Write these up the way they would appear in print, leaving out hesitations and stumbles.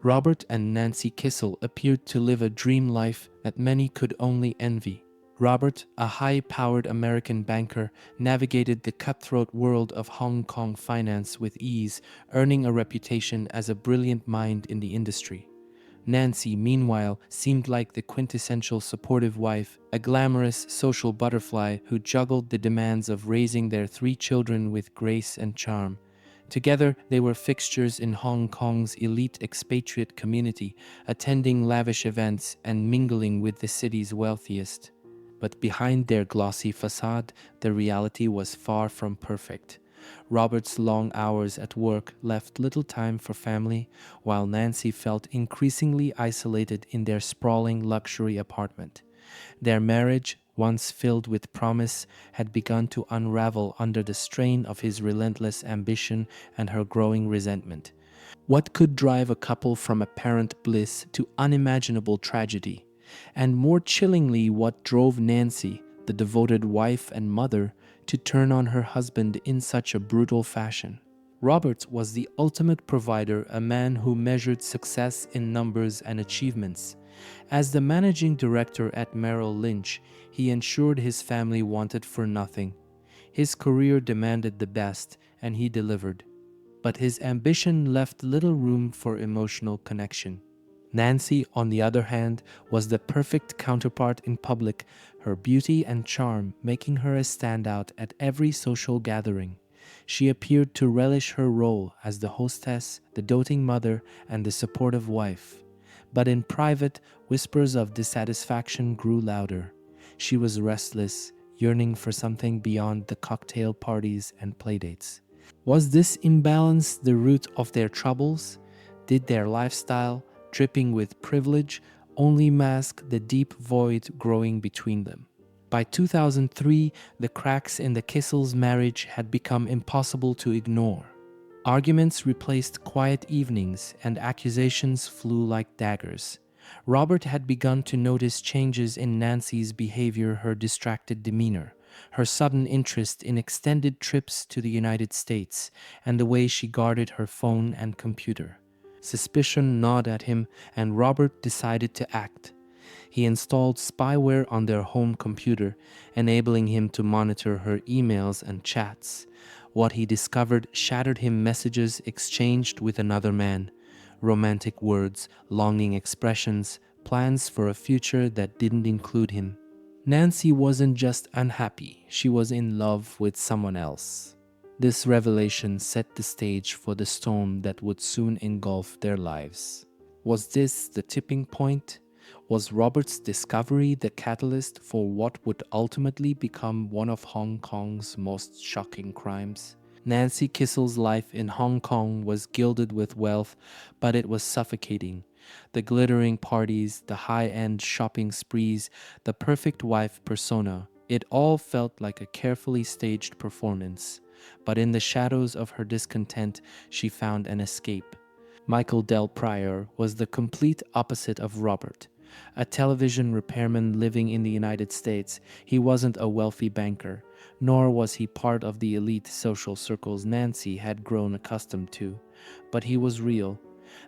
Robert and Nancy Kissel appeared to live a dream life that many could only envy. Robert, a high-powered American banker, navigated the cutthroat world of Hong Kong finance with ease, earning a reputation as a brilliant mind in the industry. Nancy, meanwhile, seemed like the quintessential supportive wife, a glamorous social butterfly who juggled the demands of raising their 3 children with grace and charm. Together, they were fixtures in Hong Kong's elite expatriate community, attending lavish events and mingling with the city's wealthiest. But behind their glossy facade, the reality was far from perfect. Robert's long hours at work left little time for family, while Nancy felt increasingly isolated in their sprawling luxury apartment. Their marriage, once filled with promise, had begun to unravel under the strain of his relentless ambition and her growing resentment. What could drive a couple from apparent bliss to unimaginable tragedy? And more chillingly, what drove Nancy, the devoted wife and mother, to turn on her husband in such a brutal fashion? Robert was the ultimate provider, a man who measured success in numbers and achievements. As the managing director at Merrill Lynch, he ensured his family wanted for nothing. His career demanded the best, and he delivered. But his ambition left little room for emotional connection. Nancy, on the other hand, was the perfect counterpart in public, her beauty and charm making her a standout at every social gathering. She appeared to relish her role as the hostess, the doting mother, and the supportive wife. But in private, whispers of dissatisfaction grew louder. She was restless, yearning for something beyond the cocktail parties and playdates. Was this imbalance the root of their troubles? Did their lifestyle, dripping with privilege, only mask the deep void growing between them? By 2003, the cracks in the Kissels' marriage had become impossible to ignore. Arguments replaced quiet evenings, and accusations flew like daggers. Robert had begun to notice changes in Nancy's behavior, her distracted demeanor, her sudden interest in extended trips to the United States, and the way she guarded her phone and computer. Suspicion gnawed at him, and Robert decided to act. He installed spyware on their home computer, enabling him to monitor her emails and chats. What he discovered shattered him: messages exchanged with another man, romantic words, longing expressions, plans for a future that didn't include him. Nancy wasn't just unhappy, she was in love with someone else. This revelation set the stage for the storm that would soon engulf their lives. Was this the tipping point? Was Robert's discovery the catalyst for what would ultimately become one of Hong Kong's most shocking crimes? Nancy Kissel's life in Hong Kong was gilded with wealth, but it was suffocating. The glittering parties, the high-end shopping sprees, the perfect wife persona, it all felt like a carefully staged performance. But in the shadows of her discontent, she found an escape. Michael Del Pryor was the complete opposite of Robert. A television repairman living in the United States, he wasn't a wealthy banker, nor was he part of the elite social circles Nancy had grown accustomed to. But he was real.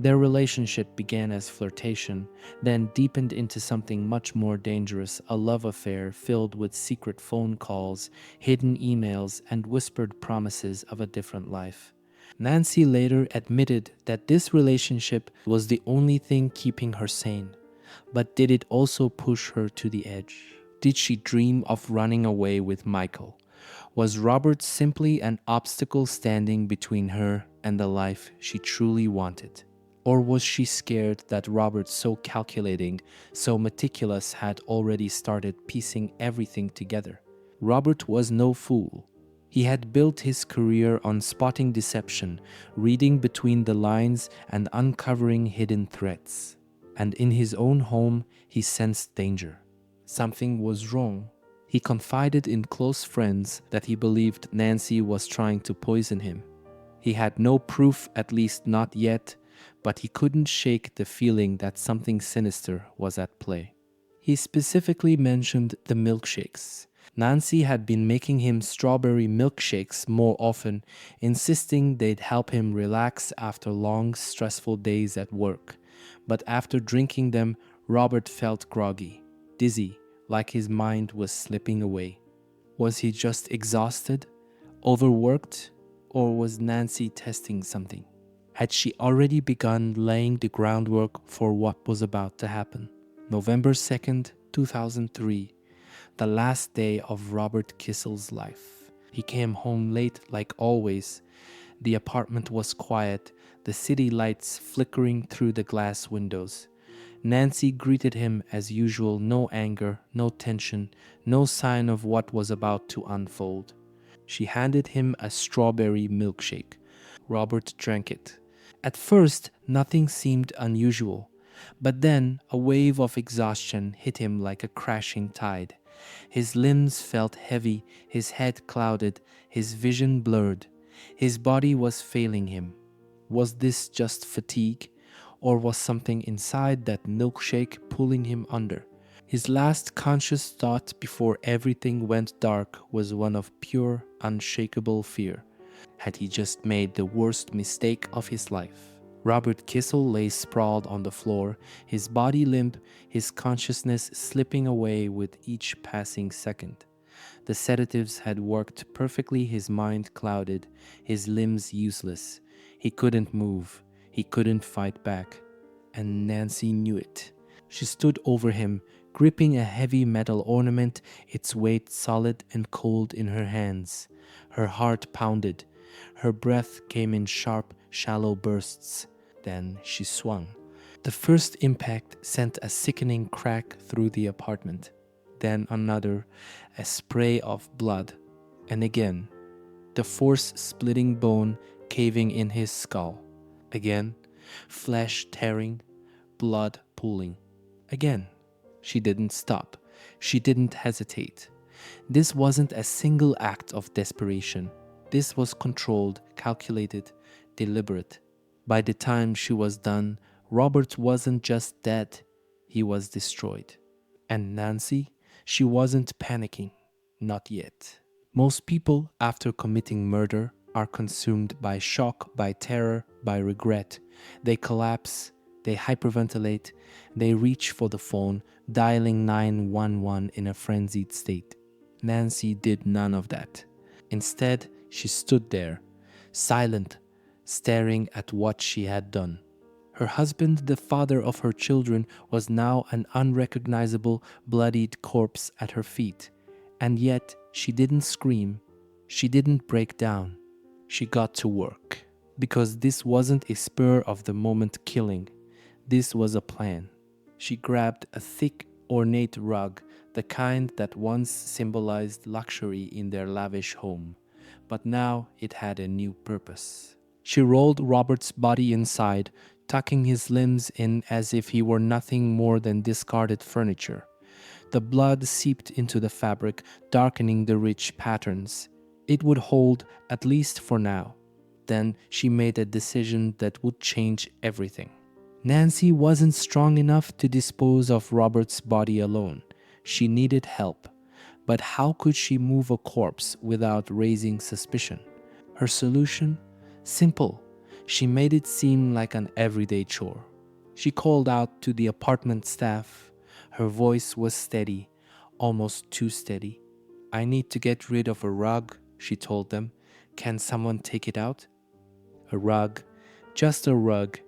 Their relationship began as flirtation, then deepened into something much more dangerous, a love affair filled with secret phone calls, hidden emails, and whispered promises of a different life. Nancy later admitted that this relationship was the only thing keeping her sane. But did it also push her to the edge? Did she dream of running away with Michael? Was Robert simply an obstacle standing between her and the life she truly wanted? Or was she scared that Robert, so calculating, so meticulous, had already started piecing everything together? Robert was no fool. He had built his career on spotting deception, reading between the lines, and uncovering hidden threats. And in his own home, he sensed danger. Something was wrong. He confided in close friends that he believed Nancy was trying to poison him. He had no proof, at least not yet, but he couldn't shake the feeling that something sinister was at play. He specifically mentioned the milkshakes. Nancy had been making him strawberry milkshakes more often, insisting they'd help him relax after long, stressful days at work. But after drinking them, Robert felt groggy, dizzy, like his mind was slipping away. Was he just exhausted, overworked, or was Nancy testing something? Had she already begun laying the groundwork for what was about to happen? November 2nd, 2003, the last day of Robert Kissel's life. He came home late like always. The apartment was quiet, the city lights flickering through the glass windows. Nancy greeted him as usual, no anger, no tension, no sign of what was about to unfold. She handed him a strawberry milkshake. Robert drank it. At first, nothing seemed unusual, but then a wave of exhaustion hit him like a crashing tide. His limbs felt heavy, his head clouded, his vision blurred. His body was failing him. Was this just fatigue, or was something inside that milkshake pulling him under? His last conscious thought before everything went dark was one of pure, unshakable fear. Had he just made the worst mistake of his life? Robert Kissel lay sprawled on the floor, his body limp, his consciousness slipping away with each passing second. The sedatives had worked perfectly, his mind clouded, his limbs useless. He couldn't move, he couldn't fight back. And Nancy knew it. She stood over him, gripping a heavy metal ornament, its weight solid and cold in her hands. Her heart pounded. Her breath came in sharp, shallow bursts. Then she swung. The first impact sent a sickening crack through the apartment. Then another, a spray of blood. And again, the force-splitting bone caving in his skull. Again, flesh tearing, blood pooling. Again, she didn't stop. She didn't hesitate. This wasn't a single act of desperation. This was controlled, calculated, deliberate. By the time she was done, Robert wasn't just dead, he was destroyed. And Nancy, she wasn't panicking. Not yet. Most people, after committing murder, are consumed by shock, by terror, by regret. They collapse, they hyperventilate, they reach for the phone, dialing 911 in a frenzied state. Nancy did none of that. Instead, she stood there, silent, staring at what she had done. Her husband, the father of her children, was now an unrecognizable, bloodied corpse at her feet. And yet, she didn't scream. She didn't break down. She got to work. Because this wasn't a spur-of-the-moment killing. This was a plan. She grabbed a thick, ornate rug, the kind that once symbolized luxury in their lavish home. But now it had a new purpose. She rolled Robert's body inside, tucking his limbs in as if he were nothing more than discarded furniture. The blood seeped into the fabric, darkening the rich patterns. It would hold, at least for now. Then she made a decision that would change everything. Nancy wasn't strong enough to dispose of Robert's body alone. She needed help. But how could she move a corpse without raising suspicion? Her solution? Simple. She made it seem like an everyday chore. She called out to the apartment staff. Her voice was steady, almost too steady. "I need to get rid of a rug," she told them. "Can someone take it out?" A rug, just a rug,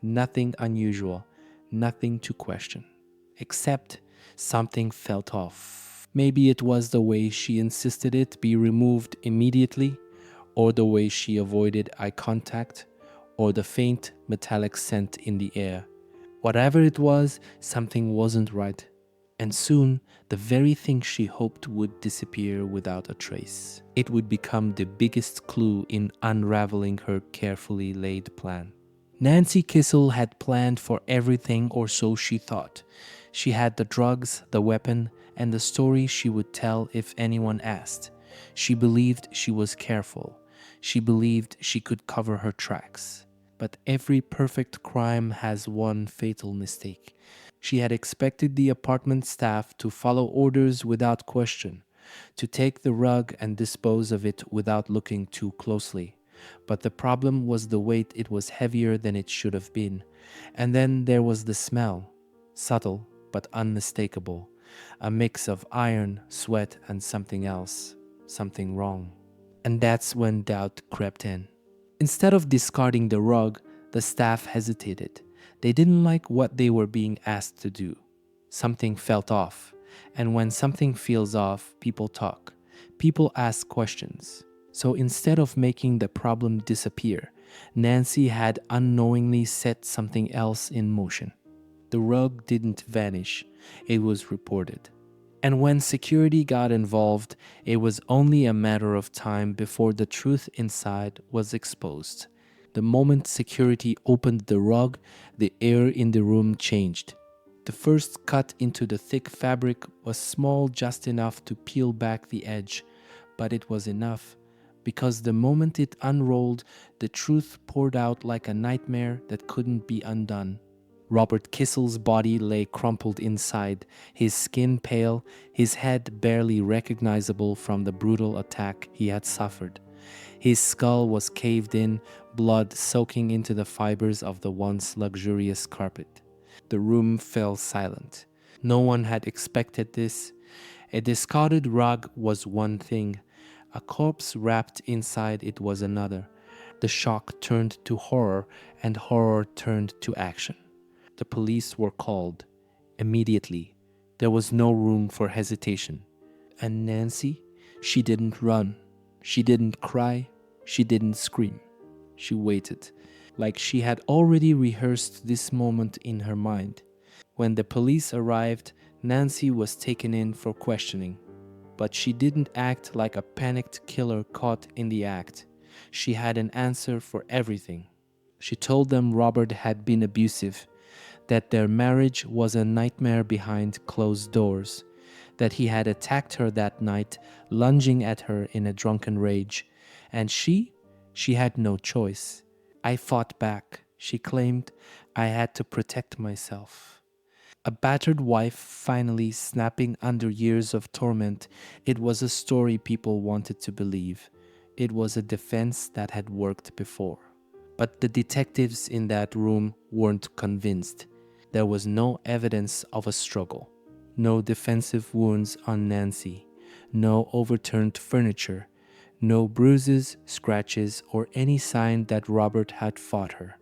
nothing unusual, nothing to question. Except something felt off. Maybe it was the way she insisted it be removed immediately, or the way she avoided eye contact, or the faint metallic scent in the air. Whatever it was, something wasn't right. And soon, the very thing she hoped would disappear without a trace. It would become the biggest clue in unraveling her carefully laid plan. Nancy Kissel had planned for everything, or so she thought. She had the drugs, the weapon, and the story she would tell if anyone asked. She believed she was careful. She believed she could cover her tracks. But every perfect crime has one fatal mistake. She had expected the apartment staff to follow orders without question. to take the rug and dispose of it without looking too closely. But the problem was the weight. It was heavier than it should have been. And then there was the smell, subtle but unmistakable, a mix of iron, sweat, and something else, something wrong. And that's when doubt crept in. Instead of discarding the rug, the staff hesitated. They didn't like what they were being asked to do. Something felt off. And when something feels off, people talk. People ask questions. So instead of making the problem disappear, Nancy had unknowingly set something else in motion. The rug didn't vanish, it was reported. And when security got involved, it was only a matter of time before the truth inside was exposed. The moment security opened the rug, the air in the room changed. The first cut into the thick fabric was small, just enough to peel back the edge, but it was enough, because the moment it unrolled, the truth poured out like a nightmare that couldn't be undone. Robert Kissel's body lay crumpled inside, his skin pale, his head barely recognizable from the brutal attack he had suffered. His skull was caved in, blood soaking into the fibers of the once luxurious carpet. The room fell silent. No one had expected this. A discarded rug was one thing. A corpse wrapped inside it was another. The shock turned to horror, and horror turned to action. The police were called. Immediately. There was no room for hesitation. And Nancy? She didn't run. She didn't cry. She didn't scream. She waited, like she had already rehearsed this moment in her mind. When the police arrived, Nancy was taken in for questioning. But she didn't act like a panicked killer caught in the act. She had an answer for everything. She told them Robert had been abusive, that their marriage was a nightmare behind closed doors, that he had attacked her that night, lunging at her in a drunken rage, and she had no choice. I fought back, she claimed. I had to protect myself. A battered wife finally snapping under years of torment. It was a story people wanted to believe. It was a defense that had worked before. But the detectives in that room weren't convinced. There was no evidence of a struggle. No defensive wounds on Nancy. No overturned furniture. No bruises, scratches, or any sign that Robert had fought her.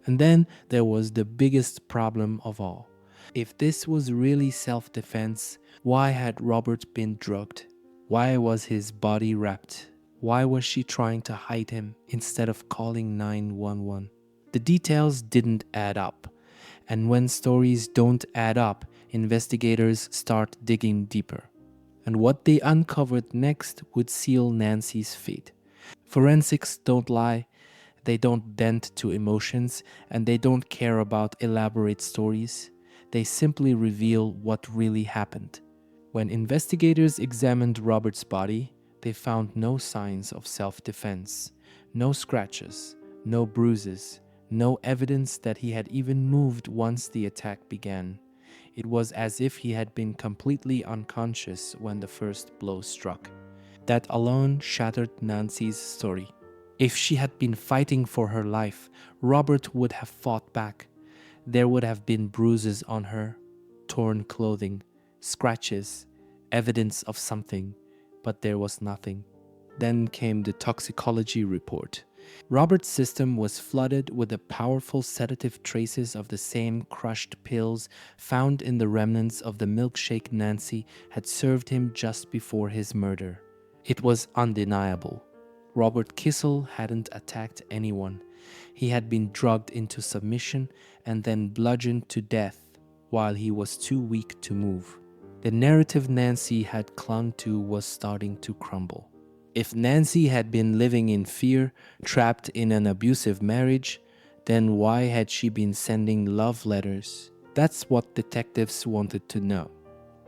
And then there was the biggest problem of all. If this was really self-defense, why had Robert been drugged? Why was his body wrapped? Why was she trying to hide him instead of calling 911? The details didn't add up. And when stories don't add up, investigators start digging deeper. And what they uncovered next would seal Nancy's fate. Forensics don't lie, they don't bend to emotions, and they don't care about elaborate stories. They simply reveal what really happened. When investigators examined Robert's body, they found no signs of self-defense, no scratches, no bruises, no evidence that he had even moved once the attack began. It was as if he had been completely unconscious when the first blow struck. That alone shattered Nancy's story. If she had been fighting for her life, Robert would have fought back. There would have been bruises on her, torn clothing, scratches, evidence of something, but there was nothing. Then came the toxicology report. Robert's system was flooded with the powerful sedative traces of the same crushed pills found in the remnants of the milkshake Nancy had served him just before his murder. It was undeniable. Robert Kissel hadn't attacked anyone. He had been drugged into submission and then bludgeoned to death while he was too weak to move. The narrative Nancy had clung to was starting to crumble. If Nancy had been living in fear, trapped in an abusive marriage, then why had she been sending love letters? That's what detectives wanted to know.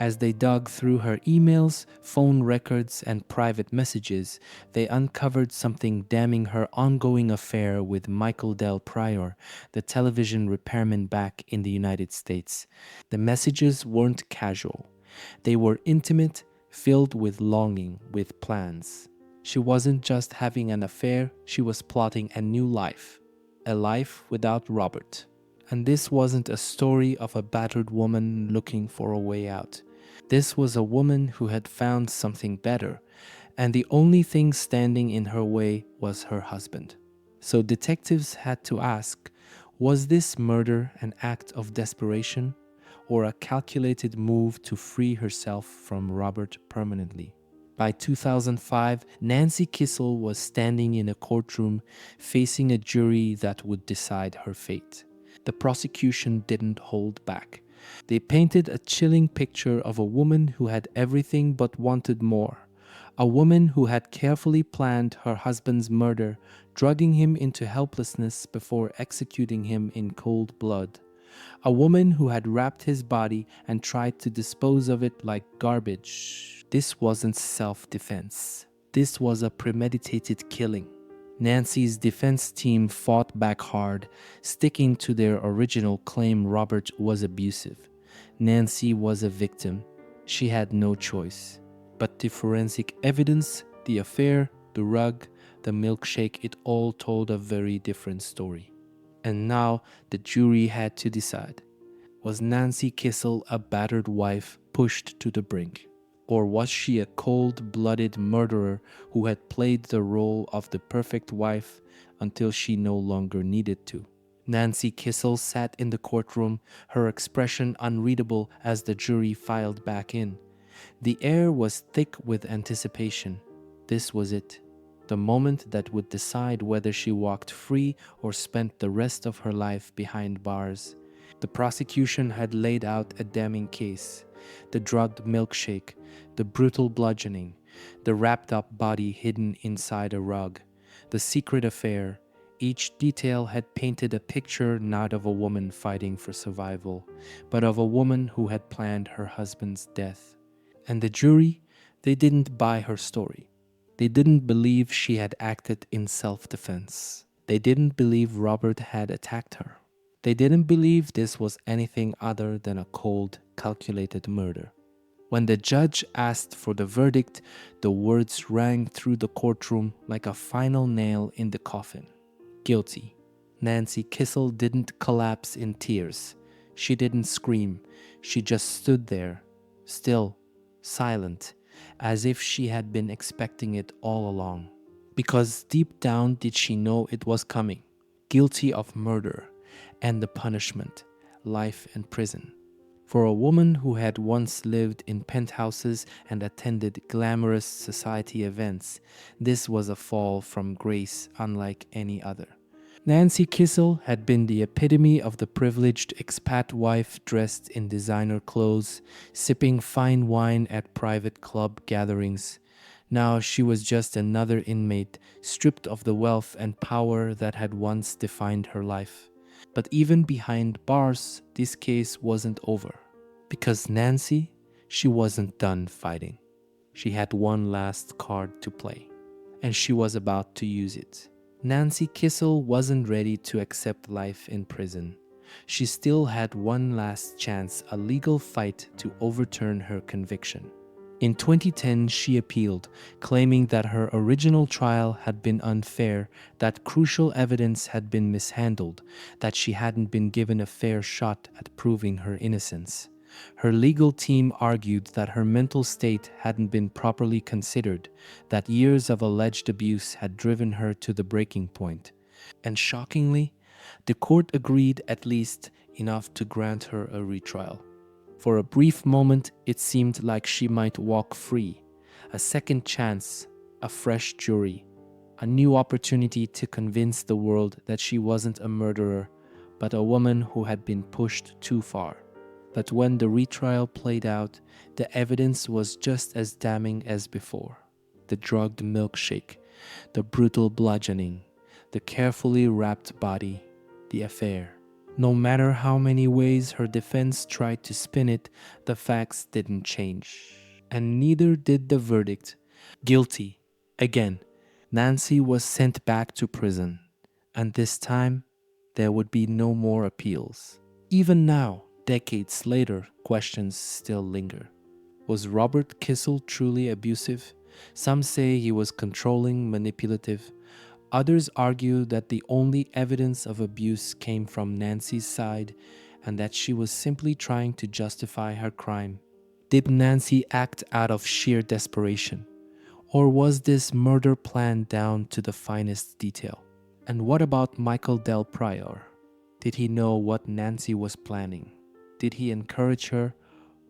As they dug through her emails, phone records, and private messages, they uncovered something damning: her ongoing affair with Michael Del Prior, the television repairman back in the United States. The messages weren't casual. They were intimate, filled with longing, with plans. She wasn't just having an affair, she was plotting a new life, a life without Robert. And this wasn't a story of a battered woman looking for a way out. This was a woman who had found something better, and the only thing standing in her way was her husband. So detectives had to ask, was this murder an act of desperation or a calculated move to free herself from Robert permanently? By 2005, Nancy Kissel was standing in a courtroom facing a jury that would decide her fate. The prosecution didn't hold back. They painted a chilling picture of a woman who had everything but wanted more. A woman who had carefully planned her husband's murder, drugging him into helplessness before executing him in cold blood. A woman who had wrapped his body and tried to dispose of it like garbage. This wasn't self-defense. This was a premeditated killing. Nancy's defense team fought back hard, sticking to their original claim Robert was abusive. Nancy was a victim. She had no choice. But the forensic evidence, the affair, the rug, the milkshake, it all told a very different story. And now the jury had to decide. Was Nancy Kissel a battered wife pushed to the brink? Or was she a cold-blooded murderer who had played the role of the perfect wife until she no longer needed to? Nancy Kissel sat in the courtroom, her expression unreadable as the jury filed back in. The air was thick with anticipation. This was it, the moment that would decide whether she walked free or spent the rest of her life behind bars. The prosecution had laid out a damning case. The drugged milkshake, the brutal bludgeoning, the wrapped-up body hidden inside a rug, the secret affair. Each detail had painted a picture not of a woman fighting for survival, but of a woman who had planned her husband's death. And the jury, they didn't buy her story. They didn't believe she had acted in self-defense. They didn't believe Robert had attacked her. They didn't believe this was anything other than a cold, calculated murder. When the judge asked for the verdict, the words rang through the courtroom like a final nail in the coffin. Guilty. Nancy Kissel didn't collapse in tears. She didn't scream. She just stood there, still, silent, as if she had been expecting it all along. Because deep down did she know it was coming. Guilty of murder, and the punishment, life in prison. For a woman who had once lived in penthouses and attended glamorous society events, this was a fall from grace unlike any other. Nancy Kissel had been the epitome of the privileged expat wife dressed in designer clothes, sipping fine wine at private club gatherings. Now she was just another inmate, stripped of the wealth and power that had once defined her life. But even behind bars, this case wasn't over. Because Nancy, she wasn't done fighting. She had one last card to play, and she was about to use it. Nancy Kissel wasn't ready to accept life in prison. She still had one last chance, a legal fight to overturn her conviction. In 2010, she appealed, claiming that her original trial had been unfair, that crucial evidence had been mishandled, that she hadn't been given a fair shot at proving her innocence. Her legal team argued that her mental state hadn't been properly considered, that years of alleged abuse had driven her to the breaking point. And shockingly, the court agreed at least enough to grant her a retrial. For a brief moment, it seemed like she might walk free. A second chance, a fresh jury, a new opportunity to convince the world that she wasn't a murderer, but a woman who had been pushed too far. But when the retrial played out, the evidence was just as damning as before. The drugged milkshake, the brutal bludgeoning, the carefully wrapped body, the affair. No matter how many ways her defense tried to spin it, the facts didn't change. And neither did the verdict. Guilty. Again, Nancy was sent back to prison. And this time, there would be no more appeals. Even now, decades later, questions still linger. Was Robert Kissel truly abusive? Some say he was controlling, manipulative. Others argue that the only evidence of abuse came from Nancy's side and that she was simply trying to justify her crime. Did Nancy act out of sheer desperation? Or was this murder planned down to the finest detail? And what about Michael Del Prior? Did he know what Nancy was planning? Did he encourage her?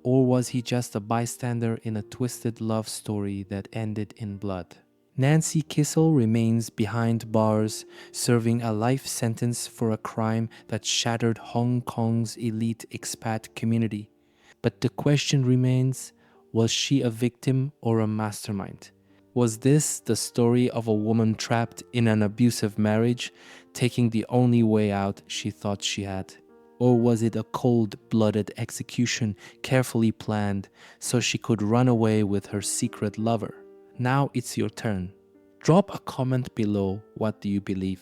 Or was he just a bystander in a twisted love story that ended in blood? Nancy Kissel remains behind bars, serving a life sentence for a crime that shattered Hong Kong's elite expat community. But the question remains, was she a victim or a mastermind? Was this the story of a woman trapped in an abusive marriage, taking the only way out she thought she had? Or was it a cold-blooded execution carefully planned so she could run away with her secret lover? Now it's your turn. Drop a comment below, what do you believe?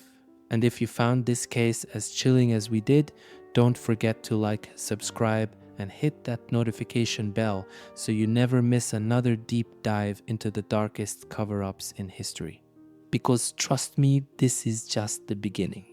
And if you found this case as chilling as we did, don't forget to like, subscribe, and hit that notification bell so you never miss another deep dive into the darkest cover-ups in history. Because trust me, this is just the beginning.